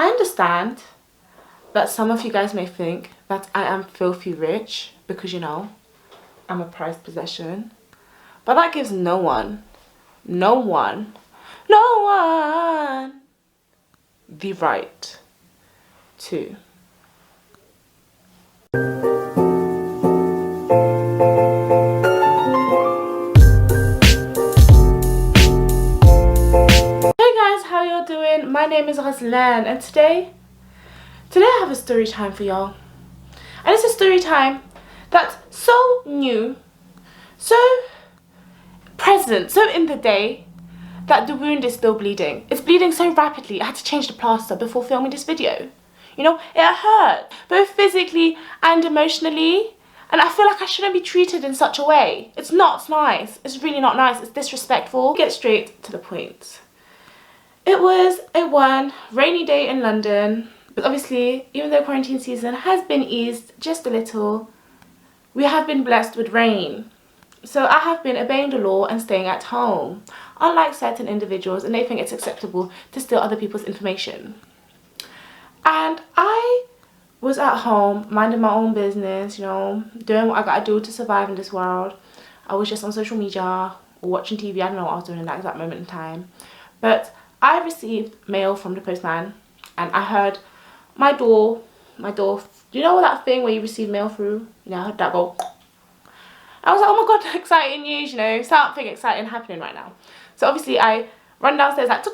I understand that some of you guys may think that I am filthy rich because, you know, I'm a prized possession. But that gives no one the right to. Hey guys, how y'all doing? My name is RoseyBenz, and today I have a story time for y'all. And it's a story time that's so new, so present, so in the day, that the wound is still bleeding. It's bleeding so rapidly, I had to change the plaster before filming this video. You know, it hurt, both physically and emotionally. And I feel like I shouldn't be treated in such a way. It's not nice. It's really not nice. It's disrespectful. Get straight to the point. It was a one rainy day in London. But obviously, even though quarantine season has been eased just a little, we have been blessed with rain. So I have been obeying the law and staying at home, unlike certain individuals, and they think it's acceptable to steal other people's information. And I was at home, minding my own business, you know, doing what I gotta do to survive in this world. I was just on social media or watching TV, I don't know what I was doing in that exact moment in time. But I received mail from the postman, and I heard my door, you know that thing where you receive mail through? You know, I heard that go. I was like, oh my god, exciting news, you know, something exciting happening right now. So obviously I run downstairs like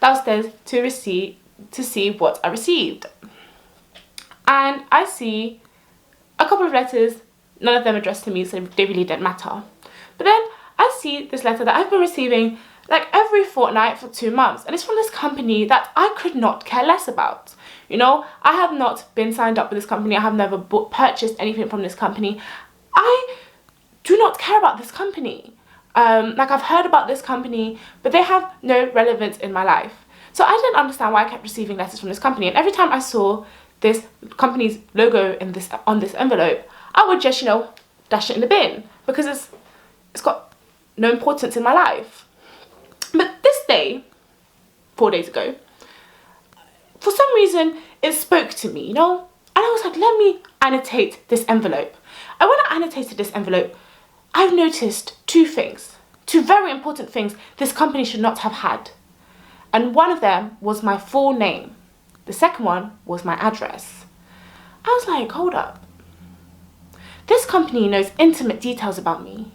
downstairs to see what I received. And I see a couple of letters, none of them addressed to me, so they really didn't matter. But then I see this letter that I've been receiving like every fortnight for 2 months, and it's from this company that I could not care less about. You know, I have not been signed up with this company, I have never purchased anything from this company. I do not care about this company. Like, I've heard about this company, but they have no relevance in my life. So I didn't understand why I kept receiving letters from this company, and every time I saw this company's logo in on this envelope, I would just, you know, dash it in the bin because it's got no importance in my life. But this day, 4 days ago, for some reason it spoke to me, you know, and I was like, let me annotate this envelope. And when I annotated this envelope, I've noticed two very important things this company should not have had. And one of them was my full name. The second one was my address. I was like, hold up. This company knows intimate details about me.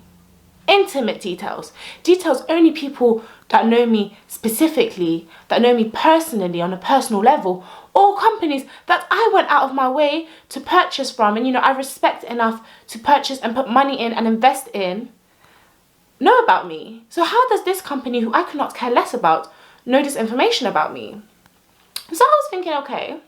Intimate details. Details only people that know me specifically, that know me personally on a personal level, or companies that I went out of my way to purchase from, and you know, I respect enough to purchase and put money in and invest in, know about me. So how does this company, who I could not care less about, know this information about me? So I was thinking, okay,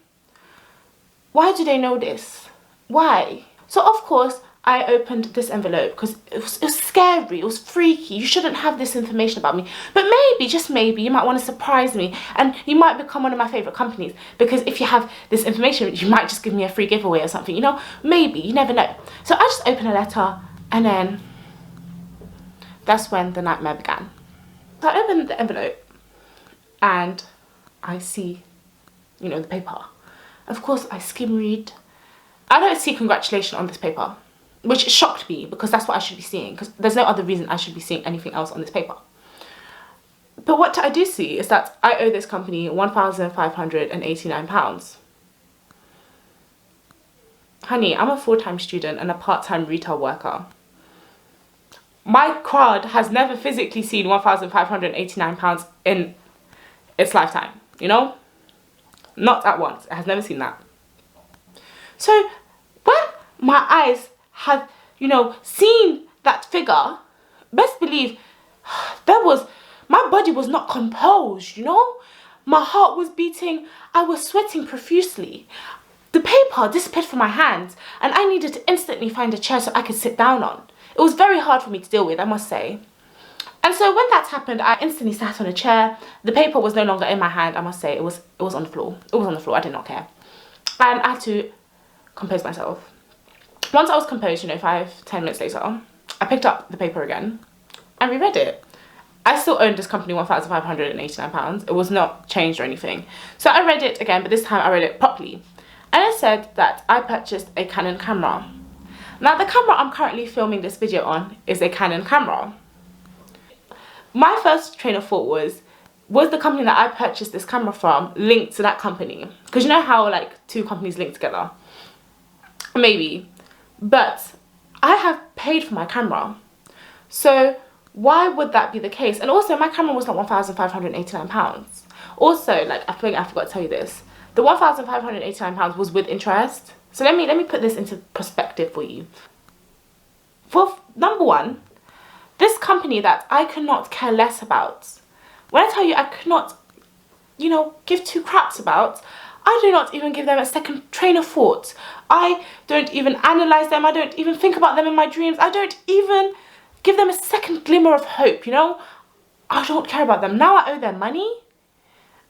why do they know this? Why? So of course, I opened this envelope because it was scary, it was freaky. You shouldn't have this information about me. But maybe, just maybe, you might want to surprise me and you might become one of my favourite companies, because if you have this information, you might just give me a free giveaway or something, you know? Maybe, you never know. So I just opened a letter, and then that's when the nightmare began. So I opened the envelope and I see, you know, the paper. Of course, I skim read. I don't see congratulations on this paper, which shocked me because that's what I should be seeing, because there's no other reason I should be seeing anything else on this paper. But what I do see is that I owe this company £1,589. Honey, I'm a full-time student and a part-time retail worker. My card has never physically seen £1,589 in its lifetime, you know? Not at once. It has never seen that. So when my eyes had, you know, seen that figure, best believe my body was not composed, you know? My heart was beating, I was sweating profusely. The paper disappeared from my hands, and I needed to instantly find a chair so I could sit down on. It was very hard for me to deal with, I must say. And so when that happened, I instantly sat on a chair. The paper was no longer in my hand, I must say. It was on the floor. It was on the floor, I did not care. And I had to compose myself. Once I was composed, you know, 5-10 minutes later, I picked up the paper again and reread it. I still owned this company £1,589. It was not changed or anything. So I read it again, but this time I read it properly. And it said that I purchased a Canon camera. Now the camera I'm currently filming this video on is a Canon camera. My first train of thought was the company that I purchased this camera from linked to that company? Because you know how like two companies link together? Maybe. But I have paid for my camera. So why would that be the case? And also my camera was not £1,589. Also, like I think I forgot to tell you this. The £1,589 was with interest. So let me put this into perspective for you. For number one, this company that I could not care less about. When I tell you I could not, you know, give two craps about, I do not even give them a second train of thought. I don't even analyse them. I don't even think about them in my dreams. I don't even give them a second glimmer of hope, you know. I don't care about them. Now I owe them money.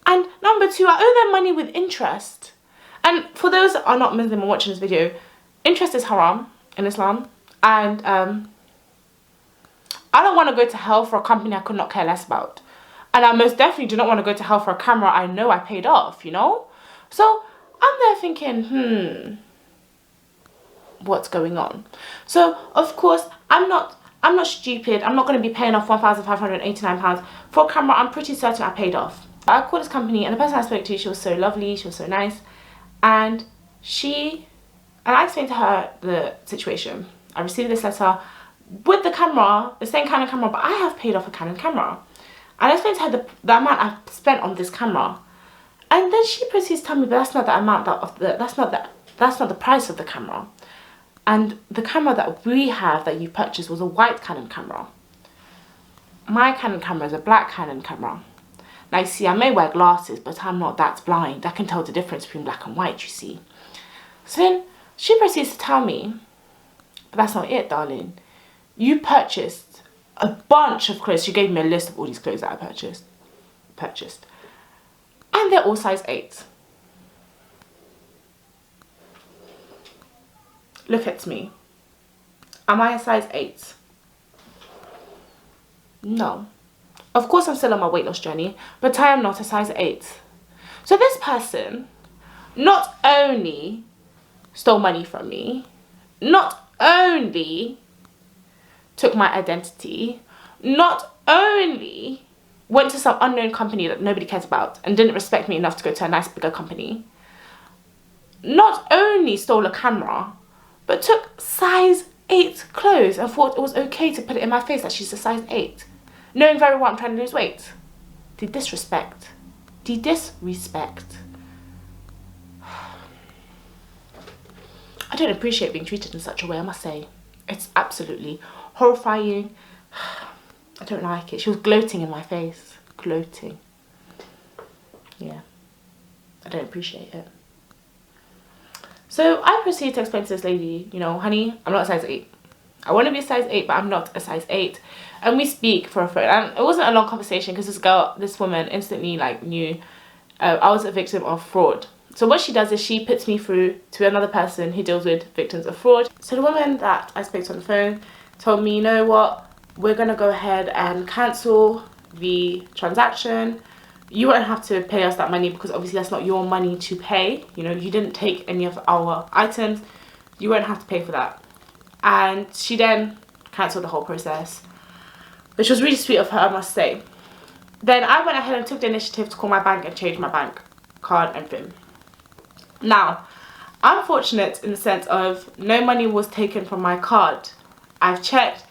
And number two, I owe them money with interest. And for those that are not Muslim and watching this video, interest is haram in Islam. And I don't want to go to hell for a company I could not care less about. And I most definitely do not want to go to hell for a camera I know I paid off, you know? So I'm there thinking, what's going on? So of course, I'm not stupid. I'm not going to be paying off £1,589 for a camera I'm pretty certain I paid off. I called this company and the person I spoke to, she was so lovely, she was so nice. And I explained to her the situation. I received this letter with the camera, the same Canon camera, but I have paid off a Canon camera. And I explained to her the amount I've spent on this camera. And then she proceeds to tell me, but that's not the amount that's not the price of the camera. And the camera that we have that you purchased was a white Canon camera. My Canon camera is a black Canon camera. Now you see, I may wear glasses, but I'm not that blind. I can tell the difference between black and white, you see. So then she proceeds to tell me, but that's not it, darling. You purchased a bunch of clothes. She gave me a list of all these clothes that I purchased. And they're all size 8. Look at me. Am I a size 8? No. Of course I'm still on my weight loss journey, but I am not a size 8. So this person not only stole money from me, not only took my identity, not only went to some unknown company that nobody cares about and didn't respect me enough to go to a nice bigger company, not only stole a camera, but took size 8 clothes and thought it was okay to put it in my face that she's a size 8, knowing very well I'm trying to lose weight. The disrespect. The disrespect. I don't appreciate being treated in such a way, I must say. It's absolutely horrifying. I don't like it. She was gloating in my face. Gloating. Yeah. I don't appreciate it. So I proceeded to explain to this lady, you know, honey, I'm not a size 8. I want to be a size 8, but I'm not a size 8. And we speak for a phone. And it wasn't a long conversation because this woman instantly like knew I was a victim of fraud. So what she does is she puts me through to another person who deals with victims of fraud. So the woman that I spoke to on the phone told me, you know what, we're going to go ahead and cancel the transaction. You won't have to pay us that money because obviously that's not your money to pay. You know, you didn't take any of our items. You won't have to pay for that. And she then cancelled the whole process, which was really sweet of her, I must say. Then I went ahead and took the initiative to call my bank and change my bank card and PIN. Now, I'm fortunate in the sense of no money was taken from my card. I've checked,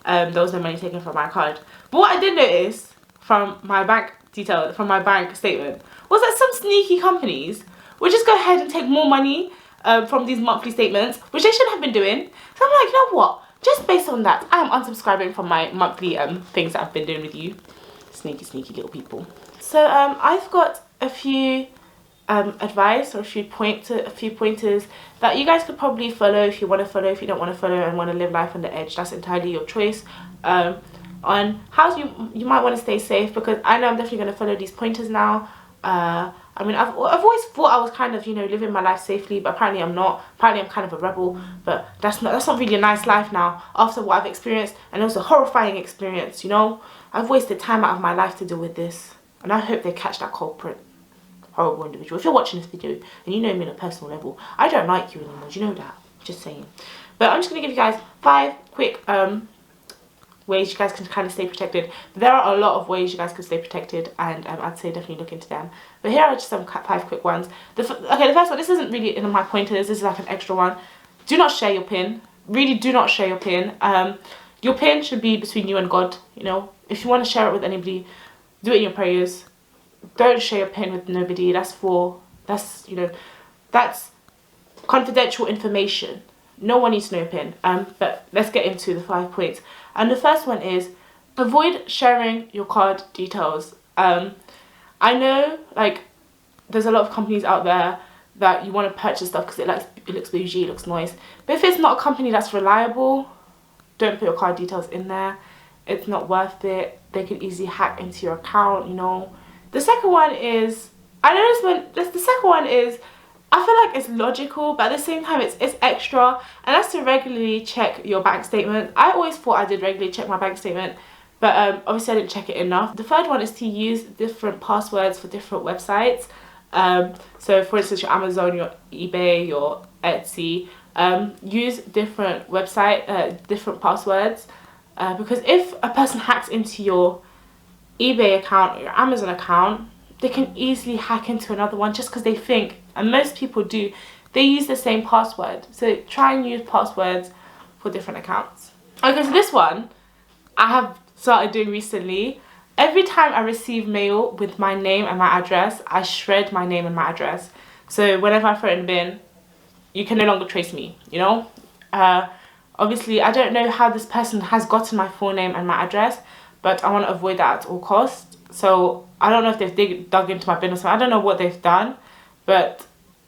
there was no money taken from my card. But what I did notice from my bank detail, from my bank statement, was that some sneaky companies would just go ahead and take more money from these monthly statements, which they shouldn't have been doing. So I'm like, you know what? Just based on that, I am unsubscribing from my monthly things that I've been doing with you. Sneaky, sneaky little people. So I've got a few advice or a few pointers that you guys could probably follow if you want to follow, if you don't want to follow and want to live life on the edge. That's entirely your choice. On how you might want to stay safe, because I know I'm definitely going to follow these pointers now. I mean, I've always thought I was kind of, you know, living my life safely, but apparently I'm not. Apparently I'm kind of a rebel, but that's not really a nice life now after what I've experienced, and it was a horrifying experience, you know. I've wasted time out of my life to deal with this, and I hope they catch that culprit. Horrible individual. If you're watching this video and you know me on a personal level, I don't like you anymore. Do you know that? Just saying. But I'm just gonna give you guys 5 quick ways you guys can kind of stay protected. There are a lot of ways you guys can stay protected, and I'd say definitely look into them. But here are just some 5 quick ones. The first one, this isn't really in my pointers, this is like an extra one. Do not share your PIN. Really do not share your PIN. Your PIN should be between you and God, you know. If you want to share it with anybody, do it in your prayers. Don't share your PIN with nobody. That's confidential information. No one needs to know your PIN. But let's get into the 5 points. And the first one is avoid sharing your card details. I know, like, there's a lot of companies out there that you want to purchase stuff because it looks bougie, it looks nice. But if it's not a company that's reliable, don't put your card details in there. It's not worth it. They could easily hack into your account, you know. The second one is, the second one is, I feel like it's logical, but at the same time it's extra, and that's to regularly check your bank statement. I always thought I did regularly check my bank statement, but obviously I didn't check it enough. The third one is to use different passwords for different websites. So for instance, your Amazon, your eBay, your Etsy, use different different passwords, because if a person hacks into your eBay account or your Amazon account, they can easily hack into another one just because they think, and most people do, they use the same password. So try and use passwords for different accounts. Okay, so this one I have started doing recently. Every time I receive mail with my name and my address, I shred my name and my address. So whenever I throw it in the bin, you can no longer trace me, you know? Obviously, I don't know how this person has gotten my full name and my address, but I want to avoid that at all costs. So I don't know if they've dug into my bin or something. I don't know what they've done, but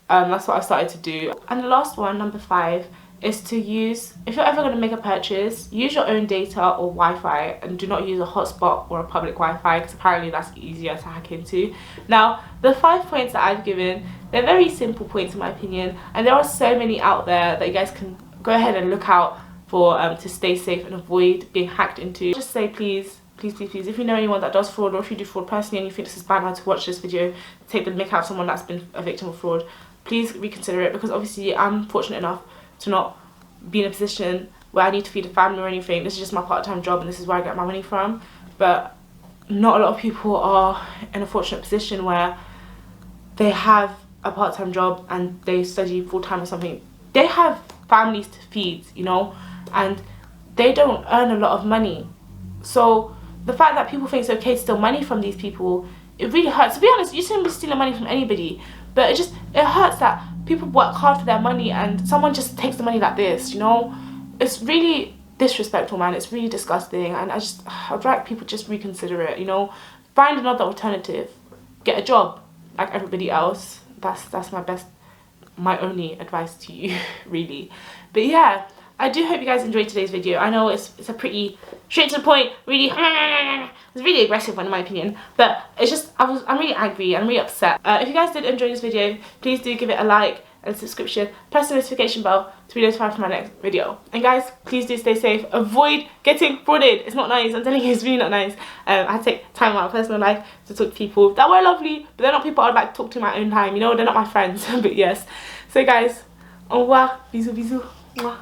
that's what I started to do. And the last one, number 5, is to use, if you're ever going to make a purchase, use your own data or Wi-Fi, and do not use a hotspot or a public Wi-Fi, because apparently that's easier to hack into. Now, the 5 points that I've given, they're very simple points in my opinion, and there are so many out there that you guys can go ahead and look out for to stay safe and avoid being hacked into. Just say please, if you know anyone that does fraud, or if you do fraud personally and you think this is bad now to watch this video, take the mick out of someone that's been a victim of fraud, please reconsider it, because obviously I'm fortunate enough to not be in a position where I need to feed a family or anything. This is just my part-time job and this is where I get my money from. But not a lot of people are in a fortunate position where they have a part-time job and they study full-time or something. They have families to feed, you know, and they don't earn a lot of money. So the fact that people think it's okay to steal money from these people, it really hurts. To be honest, you shouldn't be stealing money from anybody, but it hurts that people work hard for their money and someone just takes the money like this, you know. It's really disrespectful, man. It's really disgusting, and I'd like people just reconsider it, you know. Find another alternative. Get a job like everybody else. That's my only advice to you, really. But yeah, I do hope you guys enjoyed today's video. I know it's a pretty straight to the point, really, it's a really aggressive one in my opinion, but it's just, I'm really angry, I'm really upset. If you guys did enjoy this video, please do give it a like and subscription, press the notification bell to be notified for my next video. And guys, please do stay safe, avoid getting frauded. It's not nice, I'm telling you, it's really not nice. I take time out of my personal life to talk to people that were lovely, but they're not people I'd like to talk to in my own time, you know, they're not my friends. But yes, so guys, au revoir, bisous, bisous, mwah.